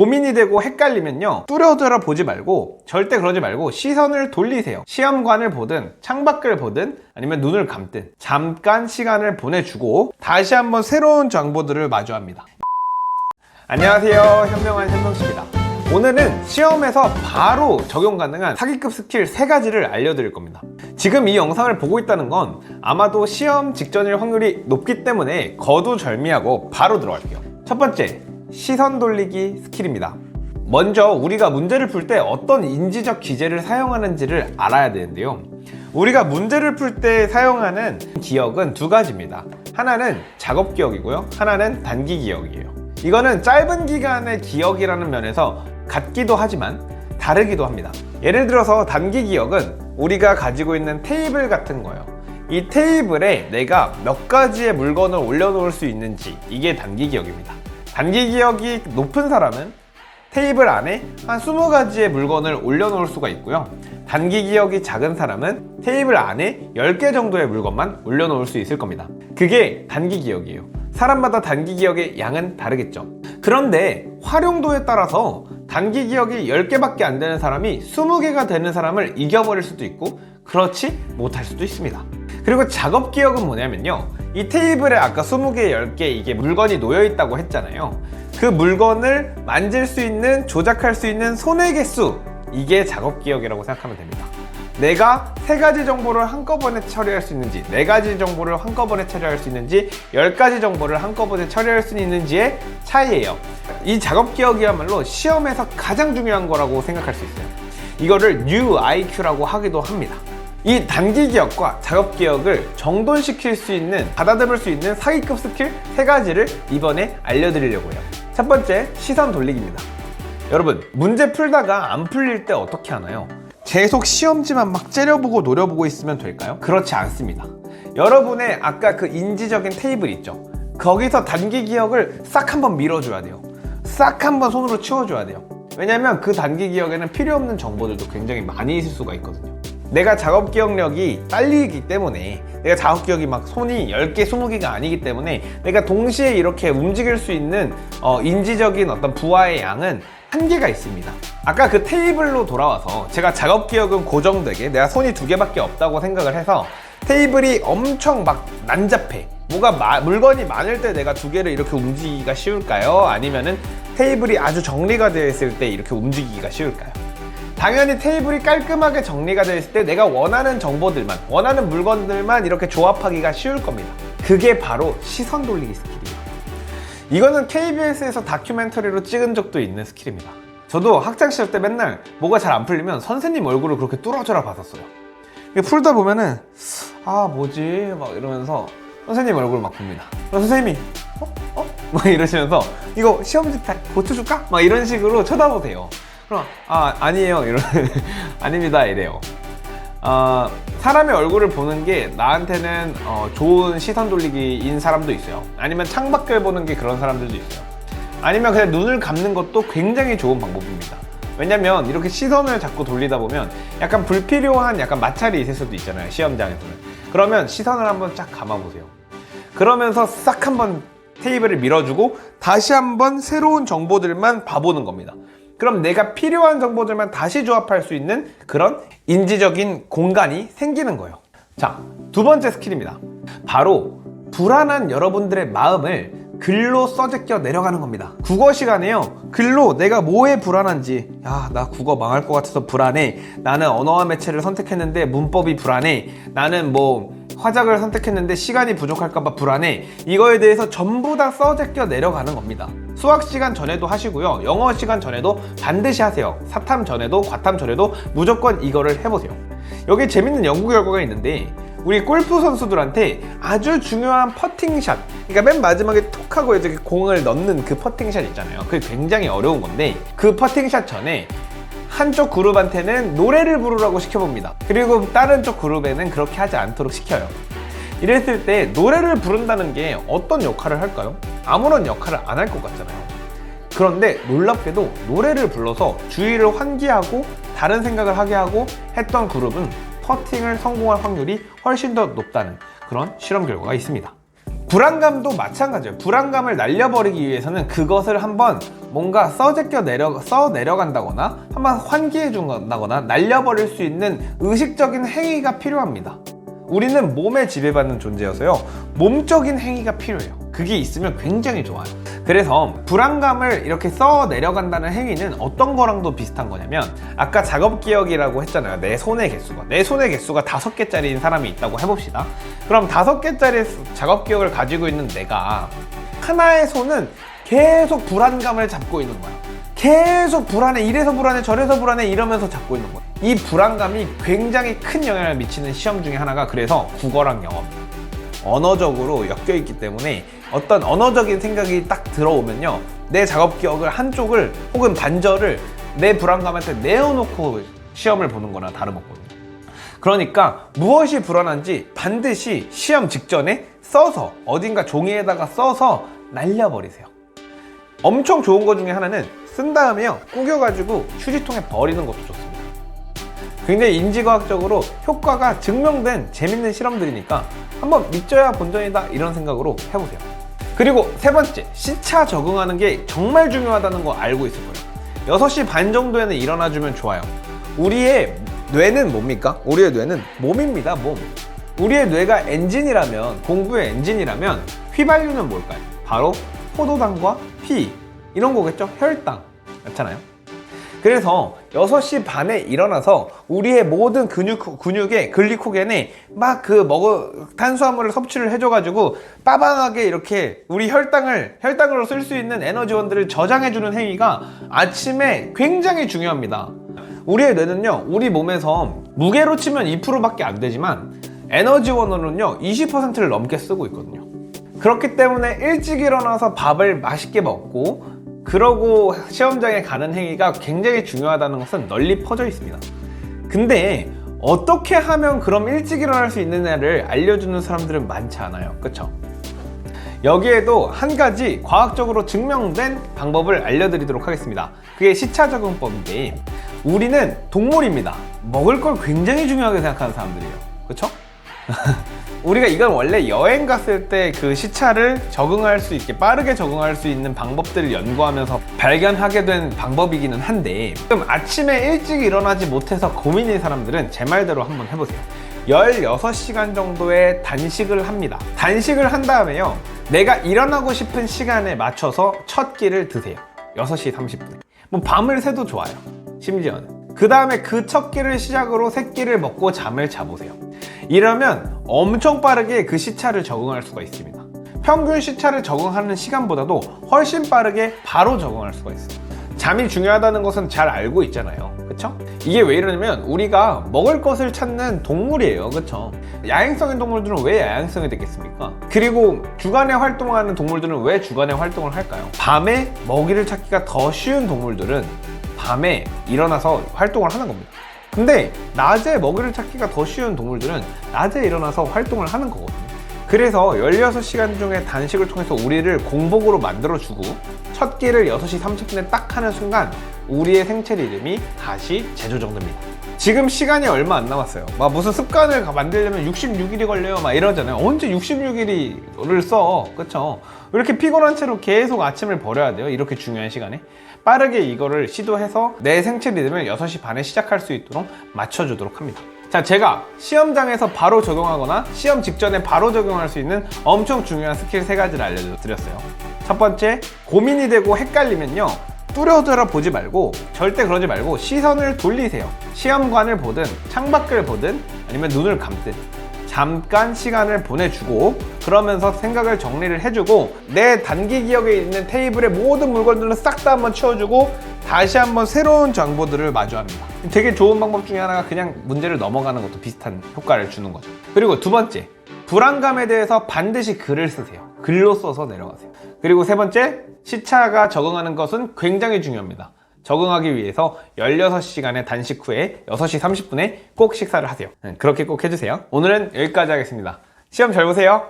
고민이 되고 헷갈리면요, 뚜려뚜려 보지 말고, 절대 그러지 말고 시선을 돌리세요. 시험관을 보든 창밖을 보든 아니면 눈을 감든 잠깐 시간을 보내주고 다시 한번 새로운 정보들을 마주합니다. 안녕하세요, 현명한 현명씨입니다. 오늘은 시험에서 바로 적용 가능한 사기급 스킬 3가지를 알려드릴 겁니다. 지금 이 영상을 보고 있다는 건 아마도 시험 직전일 확률이 높기 때문에 거두절미하고 바로 들어갈게요. 첫 번째, 시선 돌리기 스킬입니다. 먼저 우리가 문제를 풀 때 어떤 인지적 기제를 사용하는지를 알아야 되는데요, 우리가 문제를 풀 때 사용하는 기억은 2가지입니다. 하나는 작업 기억이고요, 하나는 단기 기억이에요. 이거는 짧은 기간의 기억이라는 면에서 같기도 하지만 다르기도 합니다. 예를 들어서 단기 기억은 우리가 가지고 있는 테이블 같은 거예요. 이 테이블에 내가 몇 가지의 물건을 올려놓을 수 있는지, 이게 단기 기억입니다. 단기 기억이 높은 사람은 테이블 안에 한 20가지의 물건을 올려놓을 수가 있고요, 단기 기억이 작은 사람은 테이블 안에 10개 정도의 물건만 올려놓을 수 있을 겁니다. 그게 단기 기억이에요. 사람마다 단기 기억의 양은 다르겠죠. 그런데 활용도에 따라서 단기 기억이 10개밖에 안 되는 사람이 20개가 되는 사람을 이겨버릴 수도 있고, 그렇지 못할 수도 있습니다. 그리고 작업 기억은 뭐냐면요, 이 테이블에 아까 20개, 10개 이게 물건이 놓여 있다고 했잖아요. 그 물건을 만질 수 있는, 조작할 수 있는 손의 개수, 이게 작업 기억이라고 생각하면 됩니다. 내가 3가지 정보를 한꺼번에 처리할 수 있는지, 4가지 정보를 한꺼번에 처리할 수 있는지, 10가지 정보를 한꺼번에 처리할 수 있는지의 차이예요. 이 작업 기억이야말로 시험에서 가장 중요한 거라고 생각할 수 있어요. 이거를 New IQ라고 하기도 합니다. 이 단기 기억과 작업 기억을 정돈시킬 수 있는, 가다듬을 수 있는 사기급 스킬 3가지를 이번에 알려드리려고 해요. 첫 번째, 시선 돌리기입니다. 여러분, 문제 풀다가 안 풀릴 때 어떻게 하나요? 계속 시험지만 막 째려보고 노려보고 있으면 될까요? 그렇지 않습니다. 여러분의 아까 그 인지적인 테이블 있죠? 거기서 단기 기억을 싹 한번 밀어줘야 돼요. 싹 한번 손으로 치워줘야 돼요. 왜냐면 그 단기 기억에는 필요 없는 정보들도 굉장히 많이 있을 수가 있거든요. 내가 작업 기억력이 딸리기 때문에, 내가 작업 기억이 막 손이 10개, 20개가 아니기 때문에 내가 동시에 이렇게 움직일 수 있는 인지적인 어떤 부하의 양은 한계가 있습니다. 아까 그 테이블로 돌아와서 제가 작업 기억은 고정되게, 내가 손이 2개밖에 없다고 생각을 해서 테이블이 엄청 막 난잡해, 물건이 많을 때 내가 2개를 이렇게 움직이기가 쉬울까요? 아니면은 테이블이 아주 정리가 되어 있을 때 이렇게 움직이기가 쉬울까요? 당연히 테이블이 깔끔하게 정리가 되어 있을 때 내가 원하는 정보들만, 원하는 물건들만 이렇게 조합하기가 쉬울 겁니다. 그게 바로 시선 돌리기 스킬이에요. 이거는 KBS에서 다큐멘터리로 찍은 적도 있는 스킬입니다. 저도 학창시절 때 맨날 뭐가 잘 안 풀리면 선생님 얼굴을 그렇게 뚫어져라 봤었어요. 풀다 보면은 뭐지? 막 이러면서 선생님 얼굴을 막 봅니다. 선생님이 막 이러시면서 이거 시험지 다 고쳐줄까? 막 이런 식으로 쳐다보세요. 그럼 아니에요 이러면 아닙니다 이래요. 사람의 얼굴을 보는 게 나한테는 좋은 시선 돌리기인 사람도 있어요. 아니면 창밖을 보는 게 그런 사람들도 있어요. 아니면 그냥 눈을 감는 것도 굉장히 좋은 방법입니다. 왜냐면 이렇게 시선을 자꾸 돌리다 보면 약간 불필요한 약간 마찰이 있을 수도 있잖아요, 시험장에서는. 그러면 시선을 한번 쫙 감아보세요. 그러면서 싹 한번 테이블을 밀어주고 다시 한번 새로운 정보들만 봐보는 겁니다. 그럼 내가 필요한 정보들만 다시 조합할 수 있는 그런 인지적인 공간이 생기는 거예요. 자, 2번째 스킬입니다. 바로 불안한 여러분들의 마음을 글로 써제껴 내려가는 겁니다. 국어 시간에요, 글로 내가 뭐에 불안한지, 나 국어 망할 것 같아서 불안해, 나는 언어와 매체를 선택했는데 문법이 불안해, 나는 화작을 선택했는데 시간이 부족할까봐 불안해, 이거에 대해서 전부 다 써제껴 내려가는 겁니다. 수학 시간 전에도 하시고요, 영어 시간 전에도 반드시 하세요. 사탐 전에도 과탐 전에도 무조건 이거를 해보세요. 여기 재밌는 연구 결과가 있는데, 우리 골프 선수들한테 아주 중요한 퍼팅샷, 그러니까 맨 마지막에 톡 하고 이렇게 공을 넣는 그 퍼팅샷 있잖아요. 그게 굉장히 어려운 건데, 그 퍼팅샷 전에 한쪽 그룹한테는 노래를 부르라고 시켜봅니다. 그리고 다른 쪽 그룹에는 그렇게 하지 않도록 시켜요. 이랬을 때 노래를 부른다는 게 어떤 역할을 할까요? 아무런 역할을 안 할 것 같잖아요. 그런데 놀랍게도 노래를 불러서 주의를 환기하고 다른 생각을 하게 하고 했던 그룹은 퍼팅을 성공할 확률이 훨씬 더 높다는 그런 실험 결과가 있습니다. 불안감도 마찬가지예요. 불안감을 날려버리기 위해서는 그것을 한번 뭔가 써 내려간다거나 한번 환기해 준다거나 날려버릴 수 있는 의식적인 행위가 필요합니다. 우리는 몸에 지배받는 존재여서요, 몸적인 행위가 필요해요. 그게 있으면 굉장히 좋아요. 그래서 불안감을 이렇게 써 내려간다는 행위는 어떤 거랑도 비슷한 거냐면, 아까 작업기억이라고 했잖아요. 내 손의 개수가 5개짜리인 사람이 있다고 해봅시다. 그럼 5개짜리 작업기억을 가지고 있는 내가 하나의 손은 계속 불안감을 잡고 있는 거야. 계속 불안해, 이래서 불안해 저래서 불안해 이러면서 잡고 있는 거야. 이 불안감이 굉장히 큰 영향을 미치는 시험 중에 하나가 그래서 국어랑 영어입니다. 언어적으로 엮여있기 때문에 어떤 언어적인 생각이 딱 들어오면요, 내 작업기억을 한쪽을 혹은 반절을 내 불안감한테 내어놓고 시험을 보는 거나 다름없거든요. 그러니까 무엇이 불안한지 반드시 시험 직전에 써서 어딘가 종이에다가 써서 날려버리세요. 엄청 좋은 것 중에 하나는 쓴 다음에요, 구겨가지고 휴지통에 버리는 것도 좋습니다. 굉장히 인지과학적으로 효과가 증명된 재밌는 실험들이니까 한번 믿져야 본전이다 이런 생각으로 해보세요. 그리고 세 번째, 시차 적응하는 게 정말 중요하다는 거 알고 있을 거예요. 6시 반 정도에는 일어나주면 좋아요. 우리의 뇌는 뭡니까? 우리의 뇌는 몸입니다, 몸. 우리의 뇌가 엔진이라면, 공부의 엔진이라면 휘발유는 뭘까요? 바로 포도당과 피, 이런 거겠죠? 혈당. 그렇잖아요. 그래서 6시 반에 일어나서 우리의 모든 근육에 글리코겐에 막 탄수화물을 섭취를 해줘가지고 빠방하게 이렇게 우리 혈당으로 쓸 수 있는 에너지원들을 저장해주는 행위가 아침에 굉장히 중요합니다. 우리의 뇌는요, 우리 몸에서 무게로 치면 2%밖에 안 되지만 에너지원으로는요 20%를 넘게 쓰고 있거든요. 그렇기 때문에 일찍 일어나서 밥을 맛있게 먹고 그러고 시험장에 가는 행위가 굉장히 중요하다는 것은 널리 퍼져 있습니다. 근데 어떻게 하면 그럼 일찍 일어날 수 있느냐를 알려주는 사람들은 많지 않아요. 그쵸? 여기에도 한 가지 과학적으로 증명된 방법을 알려드리도록 하겠습니다. 그게 시차적응법인데, 우리는 동물입니다. 먹을 걸 굉장히 중요하게 생각하는 사람들이에요. 그쵸? 우리가 이건 원래 여행 갔을 때 그 시차를 적응할 수 있게, 빠르게 적응할 수 있는 방법들을 연구하면서 발견하게 된 방법이기는 한데, 지금 아침에 일찍 일어나지 못해서 고민인 사람들은 제 말대로 한번 해보세요. 16시간 정도의 단식을 합니다. 단식을 한 다음에요, 내가 일어나고 싶은 시간에 맞춰서 첫 끼를 드세요. 6시 30분에. 뭐 밤을 새도 좋아요. 심지어는. 그 다음에 그 첫 끼를 시작으로 세 끼를 먹고 잠을 자보세요. 이러면 엄청 빠르게 그 시차를 적응할 수가 있습니다. 평균 시차를 적응하는 시간보다도 훨씬 빠르게 바로 적응할 수가 있어요. 잠이 중요하다는 것은 잘 알고 있잖아요. 그쵸? 이게 왜 이러냐면 우리가 먹을 것을 찾는 동물이에요. 그쵸? 야행성인 동물들은 왜 야행성이 되겠습니까? 그리고 주간에 활동하는 동물들은 왜 주간에 활동을 할까요? 밤에 먹이를 찾기가 더 쉬운 동물들은 밤에 일어나서 활동을 하는 겁니다. 근데 낮에 먹이를 찾기가 더 쉬운 동물들은 낮에 일어나서 활동을 하는 거거든요. 그래서 16시간 중에 단식을 통해서 우리를 공복으로 만들어주고 첫 끼를 6시 30분에 딱 하는 순간 우리의 생체 리듬이 다시 재조정됩니다. 지금 시간이 얼마 안 남았어요. 막 무슨 습관을 만들려면 66일이 걸려요 막 이러잖아요. 언제 66일을 써? 그쵸? 왜 이렇게 피곤한 채로 계속 아침을 버려야 돼요? 이렇게 중요한 시간에? 빠르게 이거를 시도해서 내 생체 리듬을 6시 반에 시작할 수 있도록 맞춰주도록 합니다. 자, 제가 시험장에서 바로 적용하거나 시험 직전에 바로 적용할 수 있는 엄청 중요한 스킬 3가지를 알려드렸어요. 첫 번째, 고민이 되고 헷갈리면요, 뚜려들어 보지 말고, 절대 그러지 말고 시선을 돌리세요. 시험관을 보든 창밖을 보든 아니면 눈을 감든 잠깐 시간을 보내주고, 그러면서 생각을 정리를 해주고, 내 단기 기억에 있는 테이블의 모든 물건들을 싹 다 한번 치워주고 다시 한번 새로운 정보들을 마주합니다. 되게 좋은 방법 중에 하나가 그냥 문제를 넘어가는 것도 비슷한 효과를 주는 거죠. 그리고 두 번째, 불안감에 대해서 반드시 글을 쓰세요. 글로 써서 내려가세요. 그리고 세 번째, 시차가 적응하는 것은 굉장히 중요합니다. 적응하기 위해서 16시간의 단식 후에 6시 30분에 꼭 식사를 하세요. 그렇게 꼭 해주세요. 오늘은 여기까지 하겠습니다. 시험 잘 보세요.